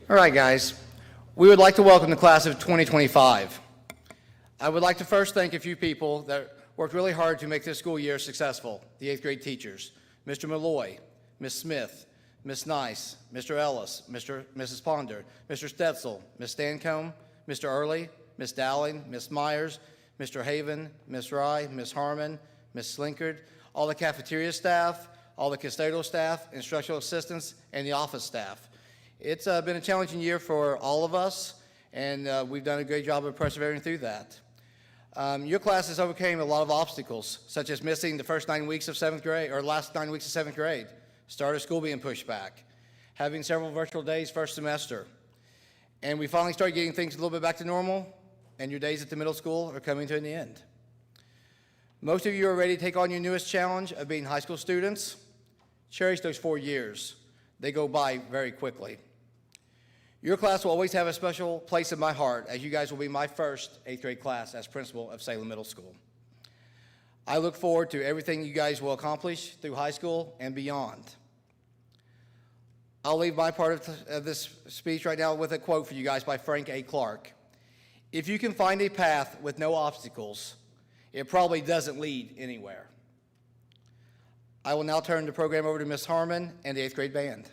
All right, guys. We would like to welcome the class of 2025. I would like to first thank a few people that worked really hard to make this school year successful. The 8th grade teachers, Mr. Malloy, Ms. Smith, Ms. Nice, Mr. Ellis, Mrs. Ponder, Mr. Stetzel, Ms. Stancombe, Mr. Early, Ms. Dowling, Ms. Myers, Mr. Haven, Ms. Rye, Ms. Harmon, Ms. Slinkard, all the cafeteria staff, all the custodial staff, instructional assistants, and the office staff. It's been a challenging year for all of us, and we've done a great job of persevering through that. Your class has overcome a lot of obstacles, such as missing the first 9 weeks of 7th grade, or last 9 weeks of 7th grade, start of school being pushed back, having several virtual days first semester. And we finally started getting things a little bit back to normal, and your days at the middle school are coming to an end. Most of you are ready to take on your newest challenge of being high school students. Cherish those 4 years. They go by very quickly. Your class will always have a special place in my heart, as you guys will be my first 8th grade class as principal of Salem Middle School. I look forward to everything you guys will accomplish through high school and beyond. I'll leave my part of this speech right now with a quote for you guys by Frank A. Clark. If you can find a path with no obstacles, it probably doesn't lead anywhere. I will now turn the program over to Ms. Harmon and the 8th grade band.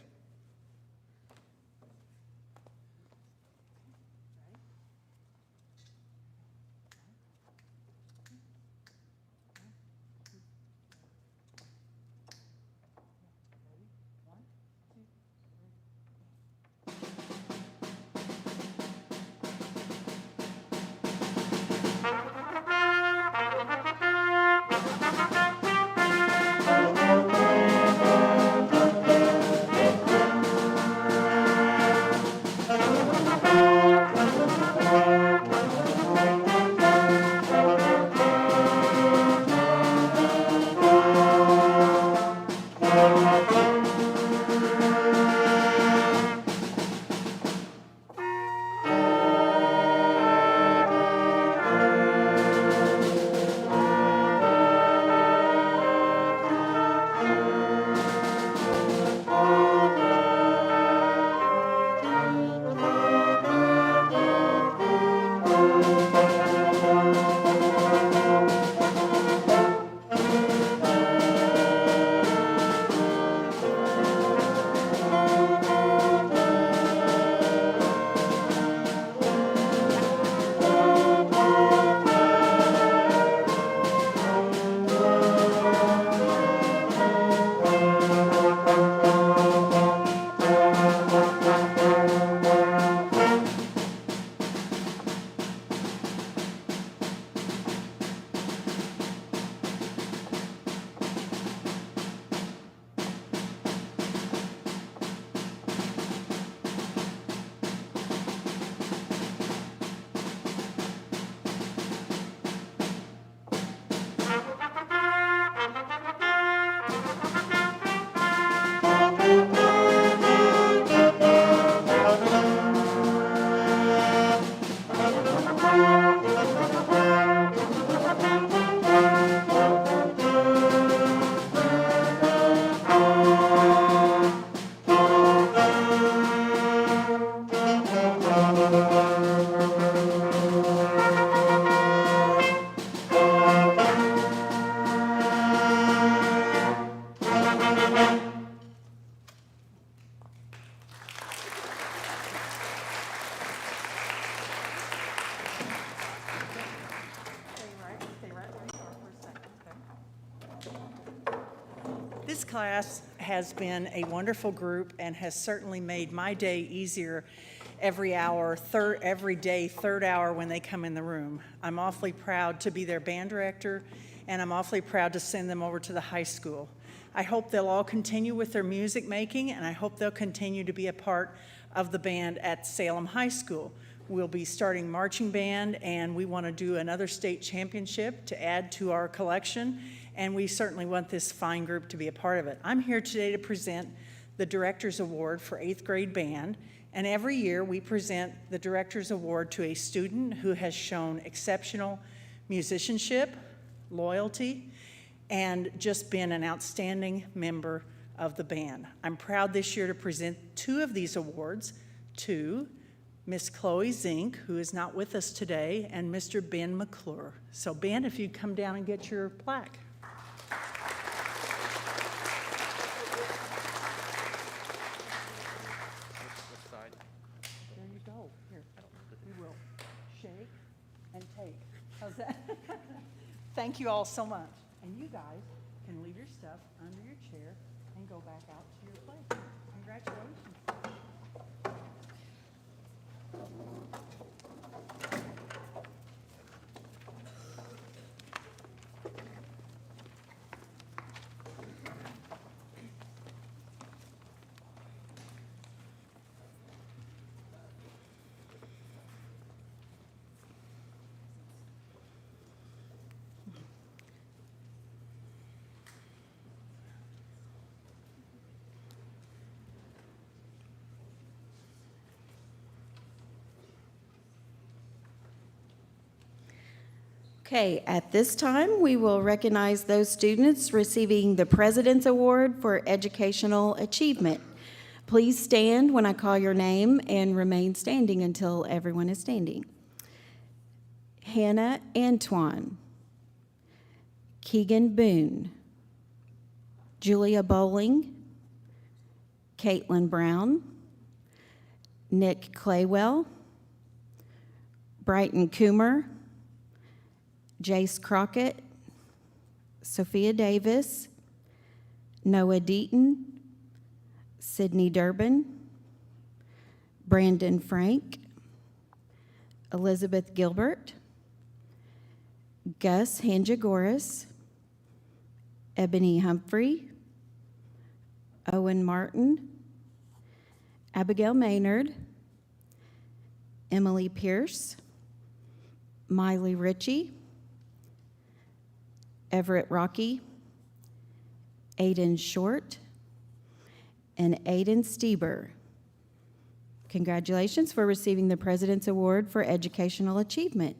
This class has been a wonderful group and has certainly made my day easier every day, third hour when they come in the room. I'm awfully proud to be their band director, and I'm awfully proud to send them over to the high school. I hope they'll all continue with their music making, and I hope they'll continue to be a part of the band at Salem High School. We'll be starting marching band, and we want to do another state championship to add to our collection, and we certainly want this fine group to be a part of it. I'm here today to present the Director's Award for 8th grade band, and every year we present the Director's Award to a student who has shown exceptional musicianship, loyalty, and just been an outstanding member of the band. I'm proud this year to present 2 of these awards to Miss Chloe Zink, who is not with us today, and Mr. Ben McClure. So Ben, if you'd come down and get your plaque. There you go. Here, we will shake and take. How's that? Thank you all so much. And you guys can leave your stuff under your chair and go back out to your place. Congratulations. Okay, at this time, we will recognize those students receiving the President's Award for Educational Achievement. Please stand when I call your name and remain standing until everyone is standing. Hannah Antoine, Keegan Boone, Julia Bowling, Caitlin Brown, Nick Claywell, Brighton Coomer, Jace Crockett, Sophia Davis, Noah Deaton, Sydney Durbin, Brandon Frank, Elizabeth Gilbert, Gus Hanjagoras, Ebony Humphrey, Owen Martin, Abigail Maynard, Emily Pierce, Miley Ritchie, Everett Rocky, Aiden Short, and Aiden Stieber. Congratulations for receiving the President's Award for Educational Achievement.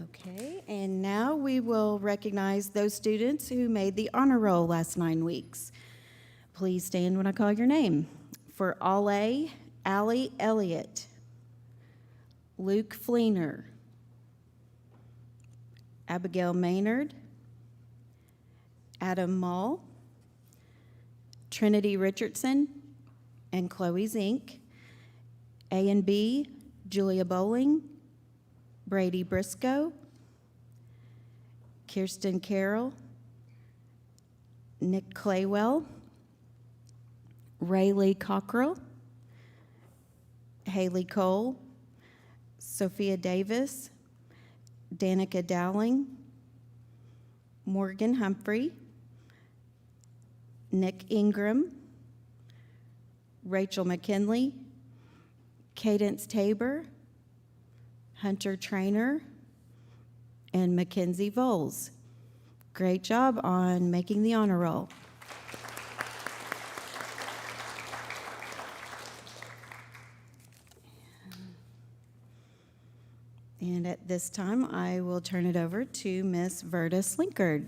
Okay, and now we will recognize those students who made the honor roll last 9 weeks. Please stand when I call your name. For All A, Allie Elliott, Luke Fleener, Abigail Maynard, Adam Mull, Trinity Richardson, and Chloe Zink. A and B, Julia Bowling, Brady Briscoe, Kirsten Carroll, Nick Claywell, Rayleigh Cockrell, Haley Cole, Sophia Davis, Danica Dowling, Morgan Humphrey, Nick Ingram, Rachel McKinley, Cadence Tabor, Hunter Trainer, and Mackenzie Voles. Great job on making the honor roll. And at this time, I will turn it over to Miss Verda Slinkard.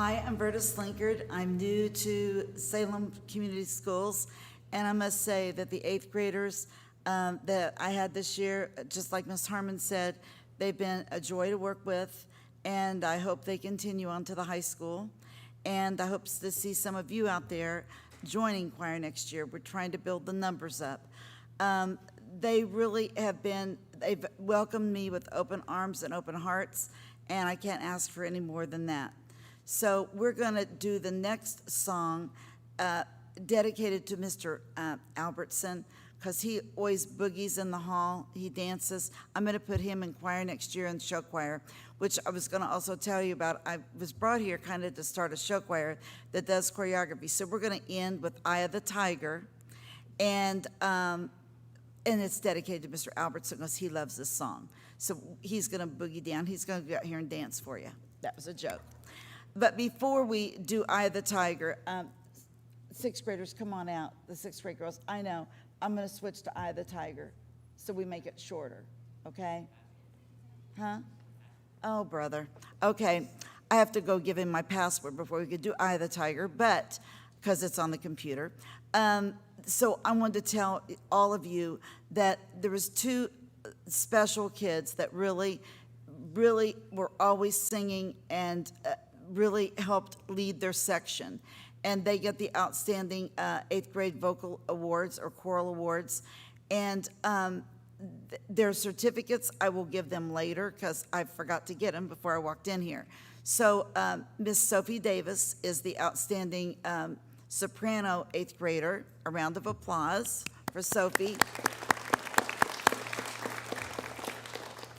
Hi, I'm Berta Slinkard. I'm new to Salem Community Schools, and I must say that the eighth graders that I had this year, just like Ms. Harmon said, they've been a joy to work with, and I hope they continue on to the high school. And I hope to see some of you out there joining choir next year. We're trying to build the numbers up. They really have been, they've welcomed me with open arms and open hearts, and I can't ask for any more than that. So we're going to do the next song dedicated to Mr. Albertson, because he always boogies in the hall. He dances. I'm going to put him in choir next year in show choir, which I was going to also tell you about. I was brought here kind of to start a show choir that does choreography. So we're going to end with Eye of the Tiger, and it's dedicated to Mr. Albertson because he loves this song. So he's going to boogie down. He's going to go out here and dance for you. That was a joke. But before we do Eye of the Tiger, sixth graders, come on out, the sixth grade girls. I know, I'm going to switch to Eye of the Tiger so we make it shorter, okay? Huh? Oh, brother. Okay, I have to go give him my password before we could do Eye of the Tiger, but, because it's on the computer. So I wanted to tell all of you that there was two special kids that really were always singing and really helped lead their section. And they get the outstanding eighth grade vocal awards or choral awards. And their certificates, I will give them later because I forgot to get them before I walked in here. So Miss Sophie Davis is the outstanding soprano eighth grader. A round of applause for Sophie.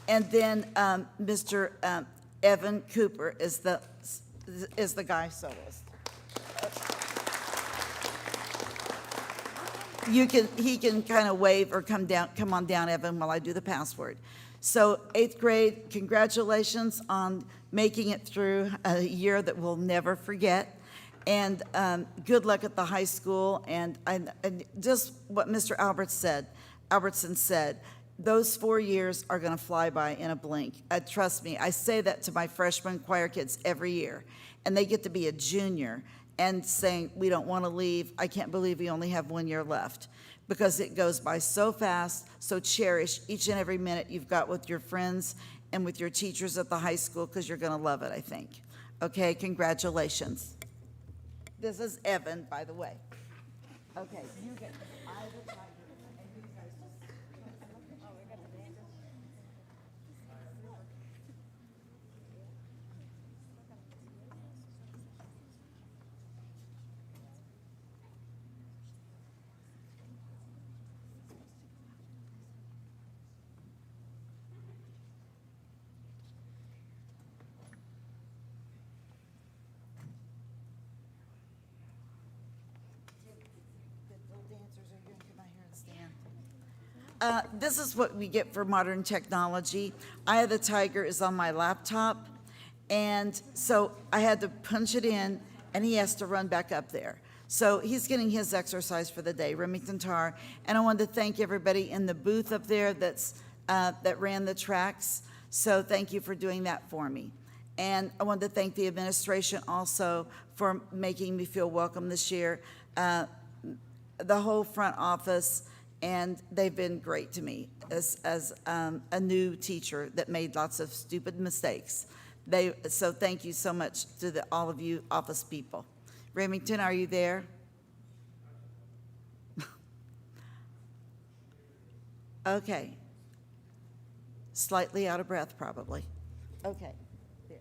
And then Mr. Evan Cooper is the guy soloist. He can kind of wave or come on down, Evan, while I do the password. So eighth grade, congratulations on making it through a year that we'll never forget. And good luck at the high school. And just what Mr. Albertson said, those 4 years are going to fly by in a blink. Trust me, I say that to my freshman choir kids every year. And they get to be a junior and saying, we don't want to leave. I can't believe we only have 1 year left, because it goes by so fast. So cherish each and every minute you've got with your friends and with your teachers at the high school, because you're going to love it, I think. Okay, congratulations. This is Evan, by the way. Okay, you get Eye of the Tiger, and you guys this is what we get for modern technology. Eye of the Tiger is on my laptop, and so I had to punch it in, and he has to run back up there. So he's getting his exercise for the day, Remington Tar. And I wanted to thank everybody in the booth up there that ran the tracks. So thank you for doing that for me. And I wanted to thank the administration also for making me feel welcome this year, the whole front office. And they've been great to me as a new teacher that made lots of stupid mistakes. So thank you so much to all of you office people. Remington, are you there? Okay. Slightly out of breath, probably. Okay. There.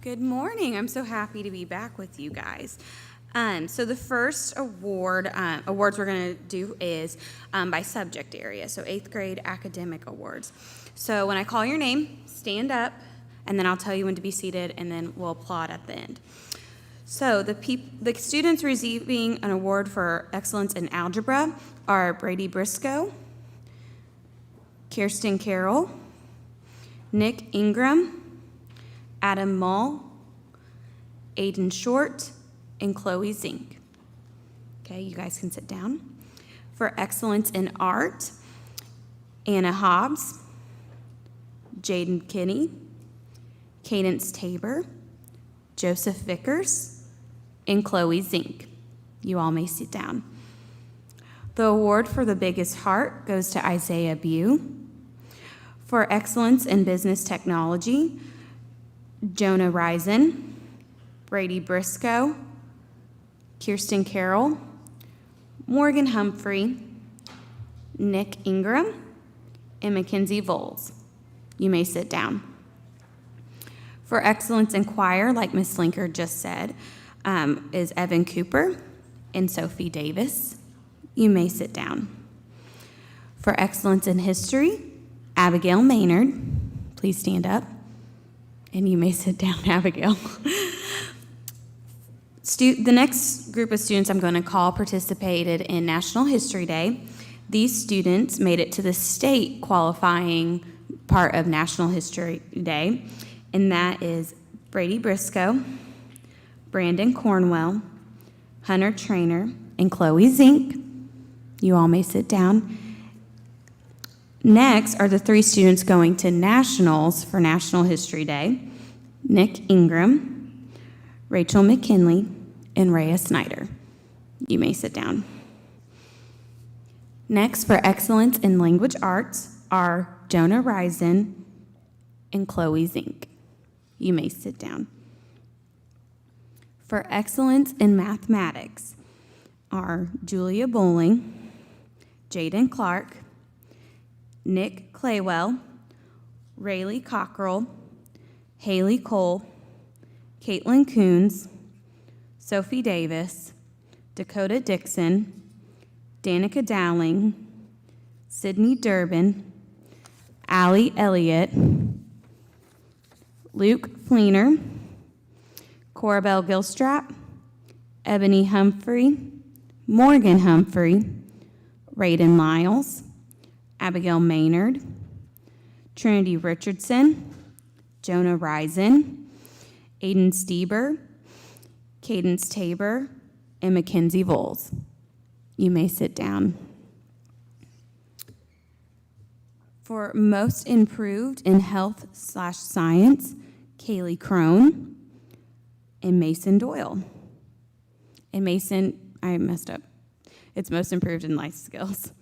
Good morning. I'm so happy to be back with you guys. So the first awards we're going to do is by subject area, so 8th grade academic awards. So when I call your name, stand up, and then I'll tell you when to be seated, and then we'll applaud at the end. So the students receiving an award for excellence in algebra are Brady Briscoe, Kirsten Carroll, Nick Ingram, Adam Mull, Aiden Short, and Chloe Zink. Okay, you guys can sit down. For excellence in art, Anna Hobbs, Jaden Kinney, Cadence Tabor, Joseph Vickers, and Chloe Zink. You all may sit down. The award for the biggest heart goes to Isaiah Bew. For excellence in business technology, Jonah Risen, Brady Briscoe, Kirsten Carroll, Morgan Humphrey, Nick Ingram, and Mackenzie Voles. You may sit down. For excellence in choir, like Miss Linker just said, is Evan Cooper and Sophie Davis. You may sit down. For excellence in history, Abigail Maynard. Please stand up. And you may sit down, Abigail. The next group of students I'm going to call participated in National History Day. These students made it to the state qualifying part of National History Day, and that is Brady Briscoe, Brandon Cornwell, Hunter Trainer, and Chloe Zink. You all may sit down. Next are the 3 students going to nationals for National History Day: Nick Ingram, Rachel McKinley, and Rhea Snyder. You may sit down. Next, for excellence in language arts, are Jonah Risen and Chloe Zink. You may sit down. For excellence in mathematics are Julia Bowling, Jaden Clark, Nick Claywell, Rayleigh Cockrell, Haley Cole, Caitlin Coons, Sophie Davis, Dakota Dixon, Danica Dowling, Sydney Durbin, Allie Elliott, Luke Fleener, Corabelle Gilstrap, Ebony Humphrey, Morgan Humphrey, Raiden Lyles, Abigail Maynard, Trinity Richardson, Jonah Risen, Aiden Stieber, Cadence Tabor, and Mackenzie Voles. You may sit down. For most improved in health/science, Kaylee Crone and Mason Doyle. And Mason, I messed up. It's most improved in life skills.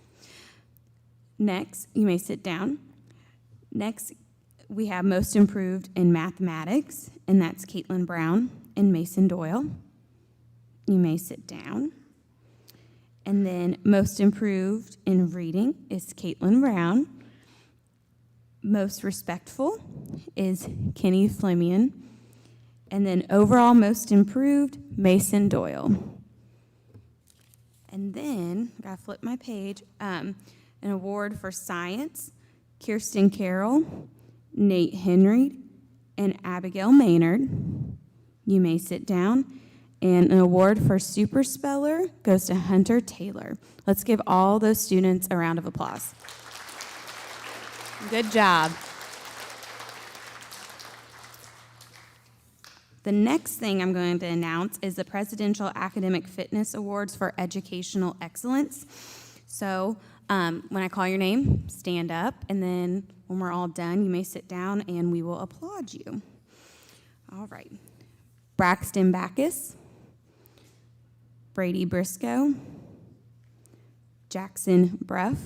Next, you may sit down. Next, we have most improved in mathematics, and that's Caitlin Brown and Mason Doyle. You may sit down. And then most improved in reading is Caitlin Brown. Most respectful is Kenny Flemian. And then overall most improved, Mason Doyle. And then, I gotta flip my page, an award for science, Kirsten Carroll, Nate Henry, and Abigail Maynard. You may sit down. And an award for super speller goes to Hunter Taylor. Let's give all those students a round of applause. Good job. The next thing I'm going to announce is the Presidential Academic Fitness Awards for Educational Excellence. So when I call your name, stand up, and then when we're all done, you may sit down and we will applaud you. All right. Braxton Backus, Brady Briscoe, Jackson Bruff,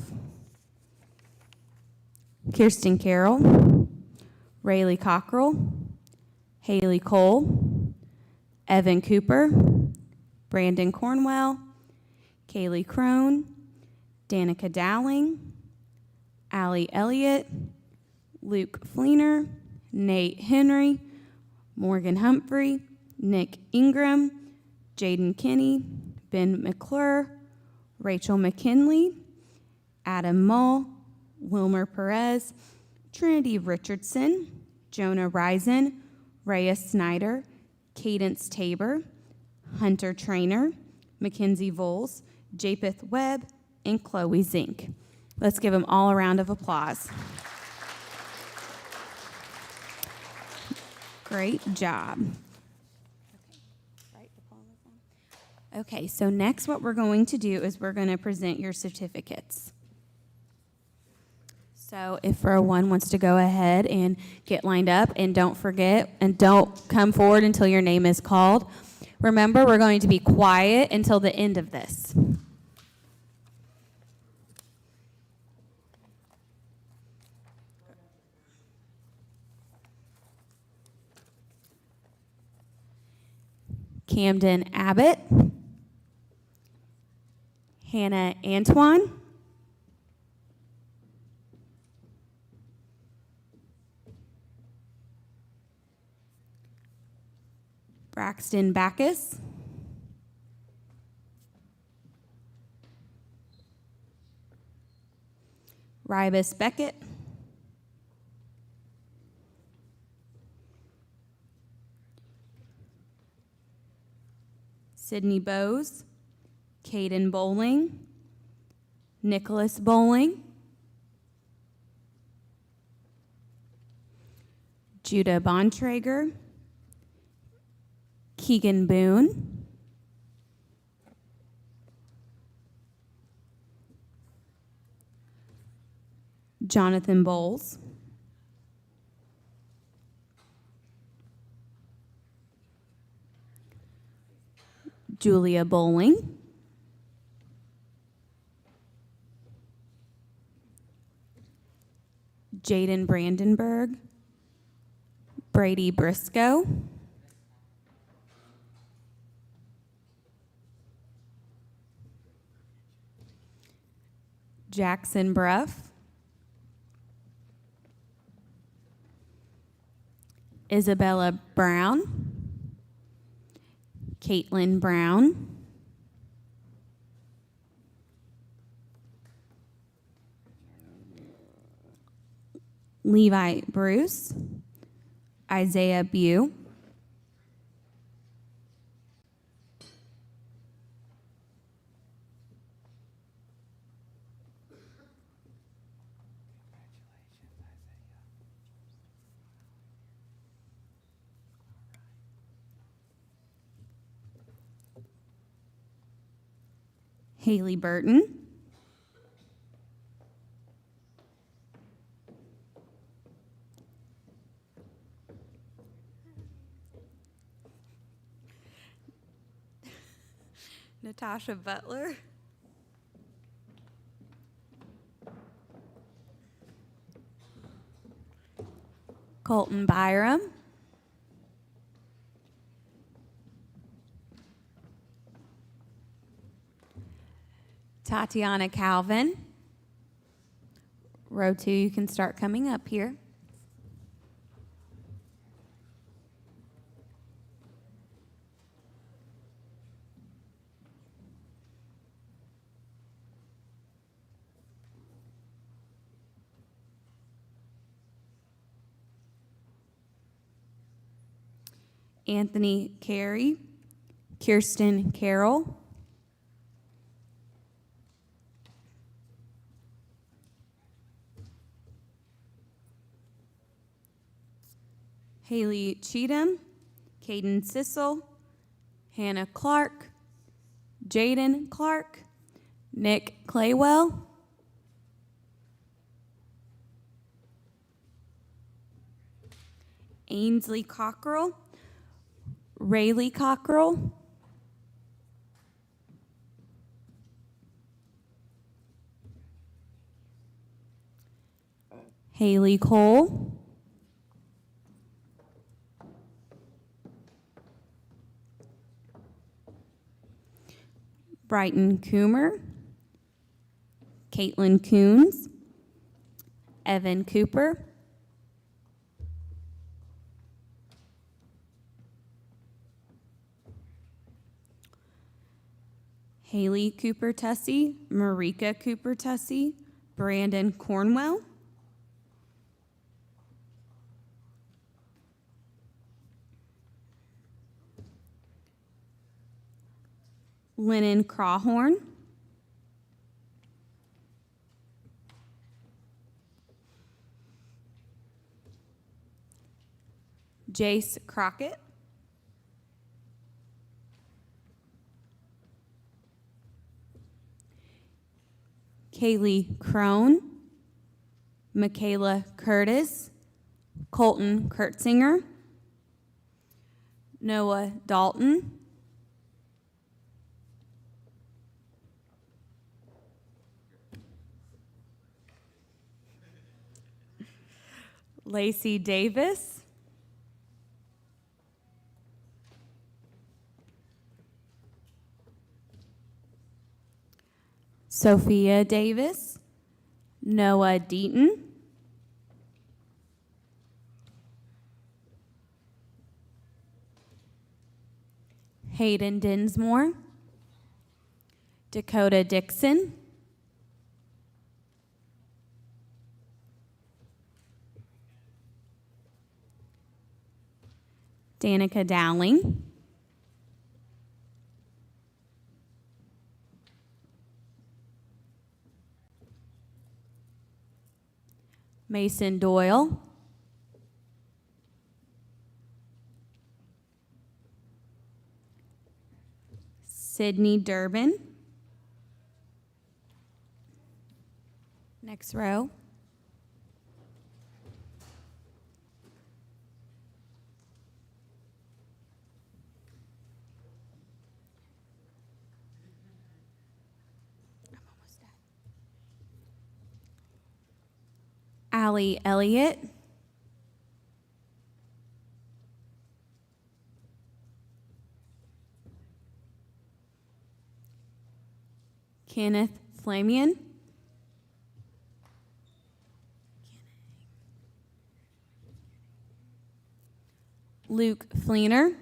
Kirsten Carroll, Rayleigh Cockrell, Haley Cole, Evan Cooper, Brandon Cornwell, Kaylee Crone, Danica Dowling, Allie Elliott, Luke Fleener, Nate Henry, Morgan Humphrey, Nick Ingram, Jaden Kinney, Ben McClure, Rachel McKinley, Adam Mull, Wilmer Perez, Trinity Richardson, Jonah Risen, Rhea Snyder, Cadence Tabor, Hunter Trainer, Mackenzie Voles, Japeth Webb, and Chloe Zink. Let's give them all a round of applause. Great job. Okay, so next what we're going to do is we're going to present your certificates. So if row 1 wants to go ahead and get lined up, and don't forget, and don't come forward until your name is called. Remember, we're going to be quiet until the end of this. Camden Abbott, Hannah Antoine, Braxton Backus, Rybus Beckett, Sydney Bowes, Caden Bowling, Nicholas Bowling, Judah Bontrager, Keegan Boone, Jonathan Bowles, Julia Bowling, Jaden Brandenburg, Brady Briscoe, Jackson Bruff, Isabella Brown, Caitlin Brown, Levi Bruce, Isaiah Bew, Haley Burton, Natasha Butler, Colton Byram, Tatiana Calvin. Row 2, you can start coming up here. Anthony Carey, Kirsten Carroll, Haley Cheatham, Caden Sissel, Hannah Clark, Jaden Clark, Nick Claywell, Ainsley Cockrell, Rayleigh Cockrell, Haley Cole, Brighton Coomer, Caitlin Coons, Evan Cooper, Haley Cooper Tussey, Marika Cooper Tussey, Brandon Cornwell, Lennon Crawhorn, Jace Crockett, Kaylee Crone, Michaela Curtis, Colton Kurtzinger, Noah Dalton, Lacey Davis, Sophia Davis, Noah Deaton, Hayden Dinsmore, Dakota Dixon, Danica Dowling, Mason Doyle, Sydney Durbin. Next row. Allie Elliott. Kenneth Flamian. Luke Fleener.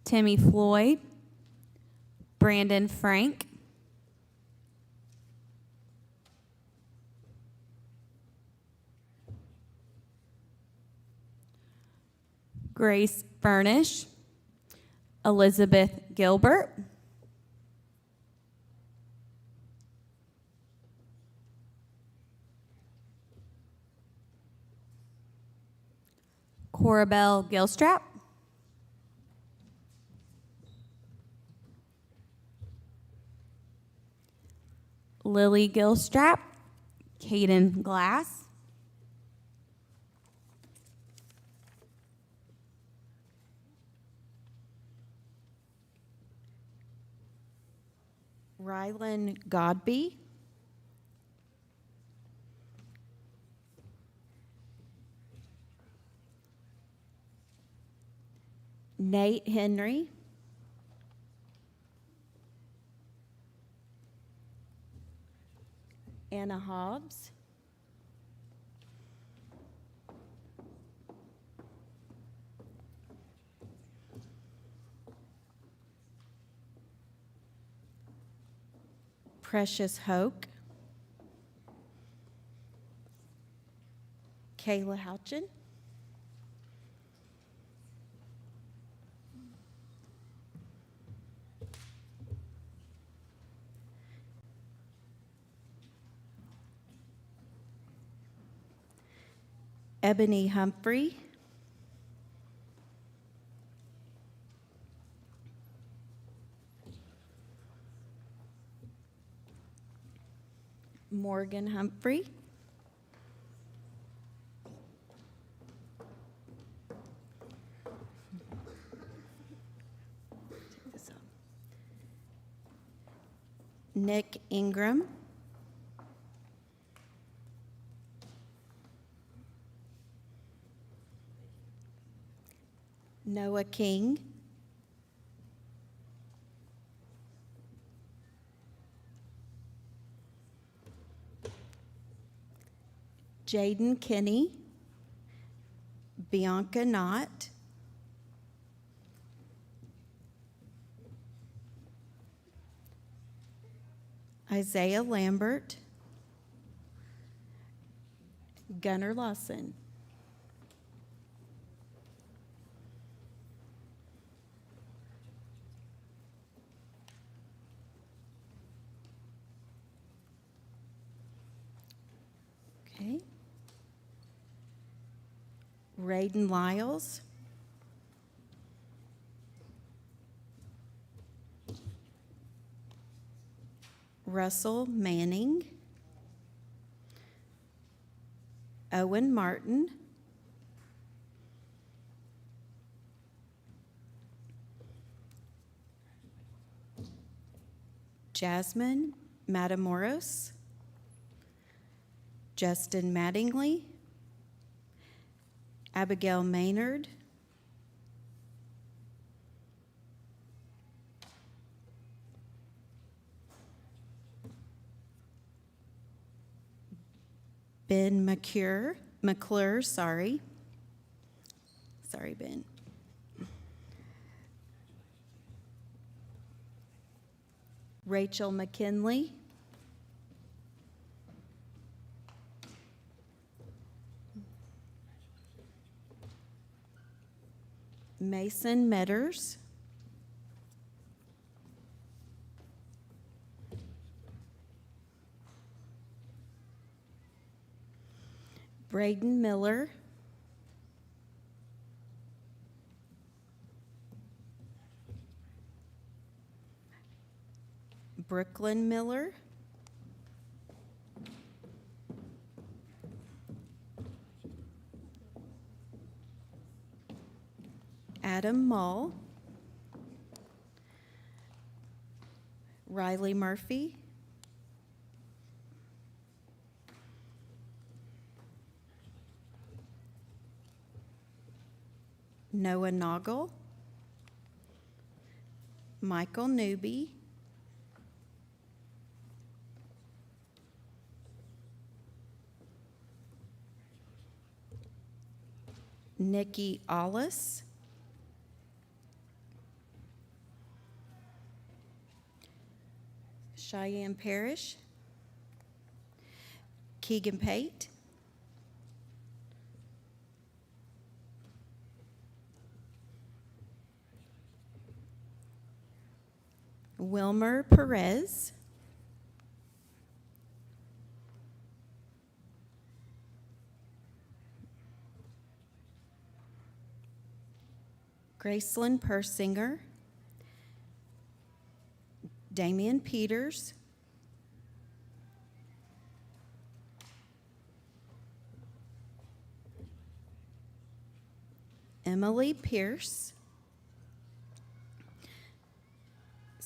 Timmy Floyd. Brandon Frank. Grace Furnish. Elizabeth Gilbert. Corabelle Gilstrap. Lily Gilstrap. Caden Glass. Rylan Godby. Nate Henry. Anna Hobbs. Precious Hoke. Kayla Houchin. Ebony Humphrey. Morgan Humphrey. Nick Ingram. Noah King. Jaden Kinney. Bianca Knott. Isaiah Lambert. Gunnar Lawson. Okay. Raiden Lyles. Russell Manning. Owen Martin. Jasmine Matamoros. Justin Mattingly. Abigail Maynard. Ben McClure, sorry. Sorry, Ben. Rachel McKinley. Mason Metters. Braden Miller, Brooklyn Miller, Adam Mull, Riley Murphy, Noah Noggle, Michael Newby, Nikki Ollis, Cheyenne Parrish, Keegan Pate, Wilmer Perez, Gracelyn Persinger, Damian Peters, Emily Pierce,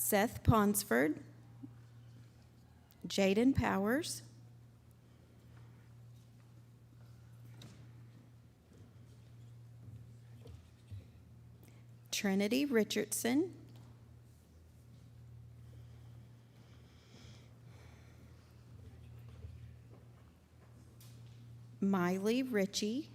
Seth Ponsford, Jaden Powers, Trinity Richardson, Miley Ritchie,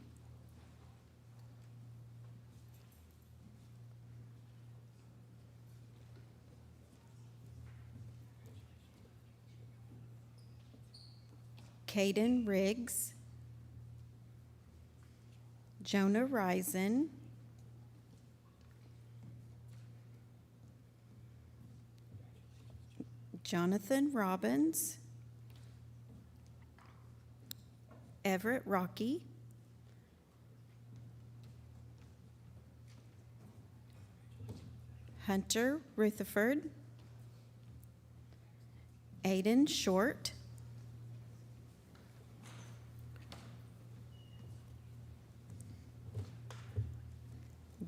Caden Riggs, Jonah Risen, Jonathan Robbins, Everett Rocky, Hunter Rutherford, Aiden Short,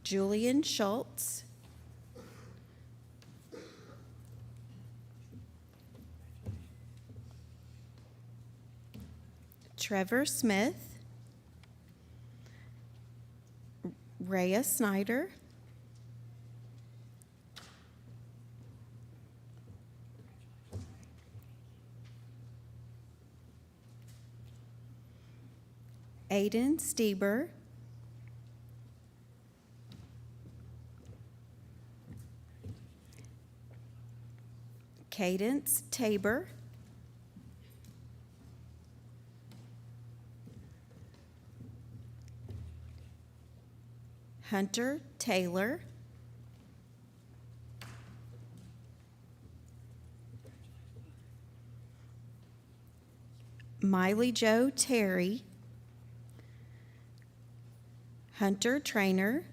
Julian Schultz, Trevor Smith, Rhea Snyder, Aiden Stieber, Cadence Tabor, Hunter Taylor, Miley Jo Terry, Hunter Trainer,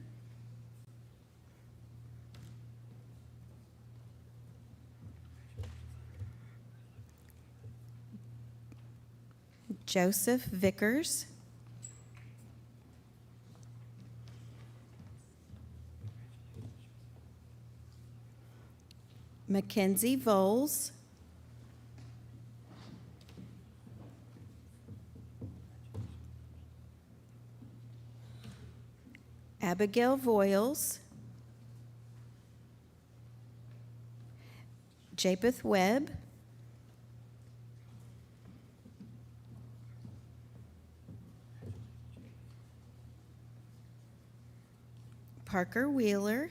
Joseph Vickers, Mackenzie Voles, Abigail Voiles, Japeth Webb, Parker Wheeler,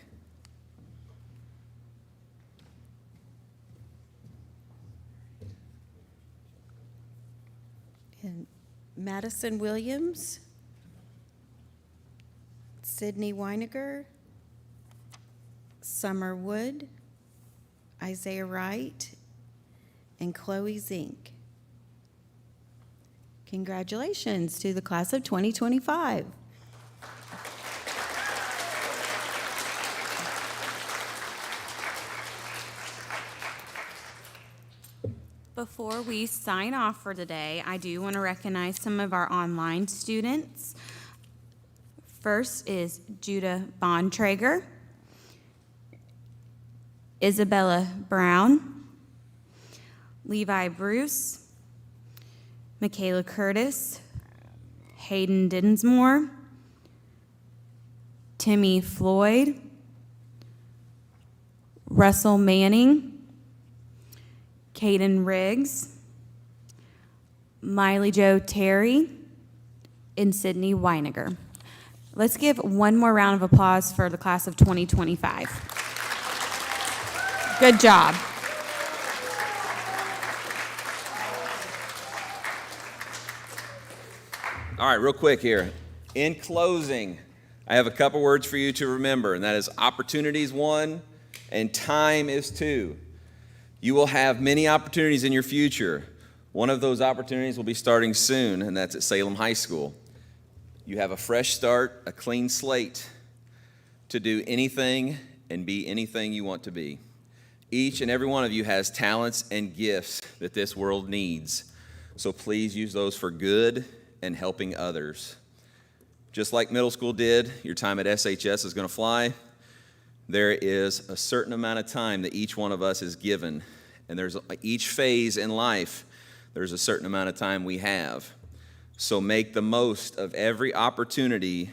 and Madison Williams, Sydney Weiniger, Summer Wood, Isaiah Wright, and Chloe Zink. Congratulations to the class of 2025. Before we sign off for today, I do want to recognize some of our online students. First is Judah Bontrager, Isabella Brown, Levi Bruce, Michaela Curtis, Hayden Dinsmore, Timmy Floyd, Russell Manning, Caden Riggs, Miley Jo Terry, and Sydney Weiniger. Let's give one more round of applause for the class of 2025. Good job. All right, real quick here. In closing, I have a couple words for you to remember, and that is opportunity is 1 and time is 2. You will have many opportunities in your future. One of those opportunities will be starting soon, and that's at Salem High School. You have a fresh start, a clean slate to do anything and be anything you want to be. Each and every one of you has talents and gifts that this world needs. So please use those for good and helping others. Just like middle school did, your time at SHS is going to fly. There is a certain amount of time that each one of us is given, and there's each phase in life, there's a certain amount of time we have. So make the most of every opportunity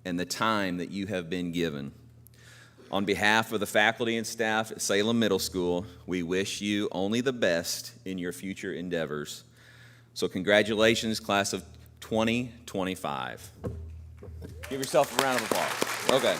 and the time that you have been given. On behalf of the faculty and staff at Salem Middle School, we wish you only the best in your future endeavors. So congratulations, class of 2025. Give yourself a round of applause. Okay.